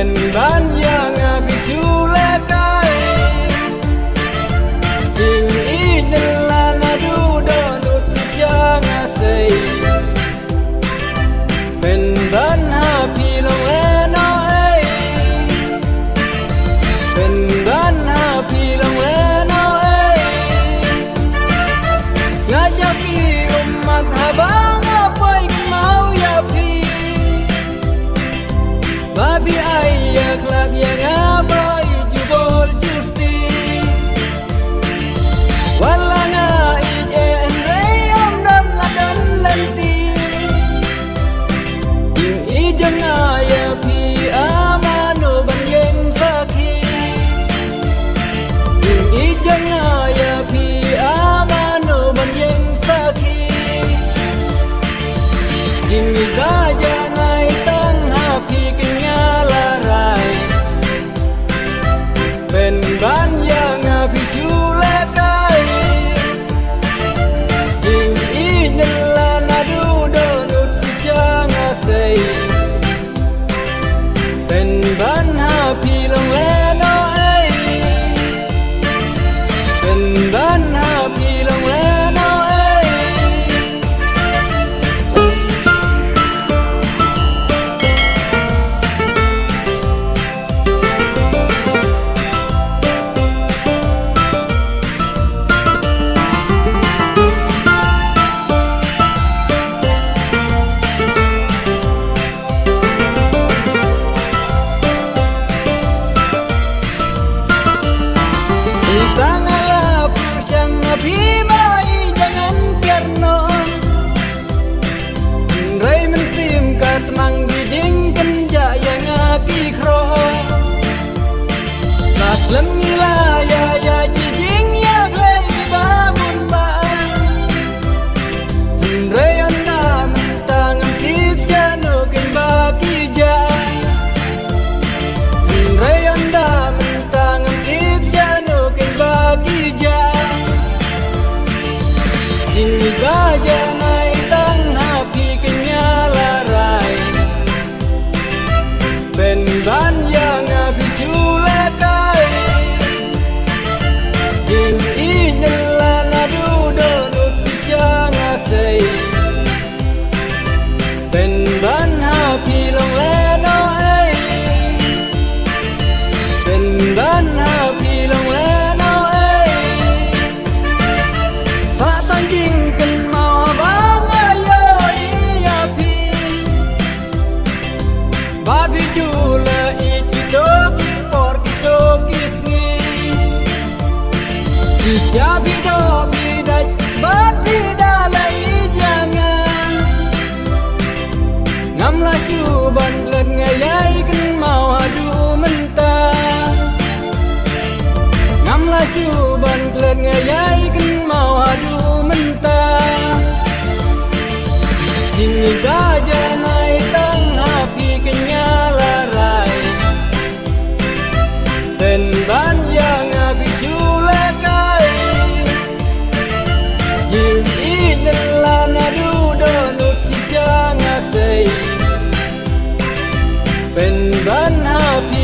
เป็นบ้านyang bisu lekai jing inelan adu donut siang asai เป็นบ้านหาพี่ลงแลน้อยเป็นบ้านหาพี่ลงแลน้อยngajakพี่umat habang apoy mau yaพี่babi ayak lag yang abai jubor justi wala nga ien reyam dan ladan lenti jing ijang yaพี่amano banyeng sakhi jing ijang yaพี่amano banyeng sakhi jing gaja nai tang haพี่กันงาละไรเป็นบ้านyang bisu lekai jing inelan adu donut siang asai เป็นบ้านหาพี่ลงแลน้อยเป็นบ้านหาพี่ลงแลน้อย Tanganlah pusang bimai jangan kerno Andrai mensim kat manggijing kenja yang aki kro Las lemila ya jijing ya klei babun baan Andrai anda mentang tip syanu ken baki jang Andrai anda mentang tip syanu ken baki jang Jing gaja nai tang hapi kenyala rai Ben ban yang bisu lekai Jing inelan adu donut siang asai Ben ban hapi long le noai Ben ban hapi long le noai Satan jing ken mau bang ayo iya pi Babi jula iki doki por doki sngi Siabi doki daj babi dalai jangan Ngamla cuban len ngayai ken mau adu mentang Ngamla cuban len ngayai ken mau adu mentang Jing gaja nai tang hapi kenyala rai Ben ban yang bisu lekai Jing inelan adu donut siang asai Ben ban hapi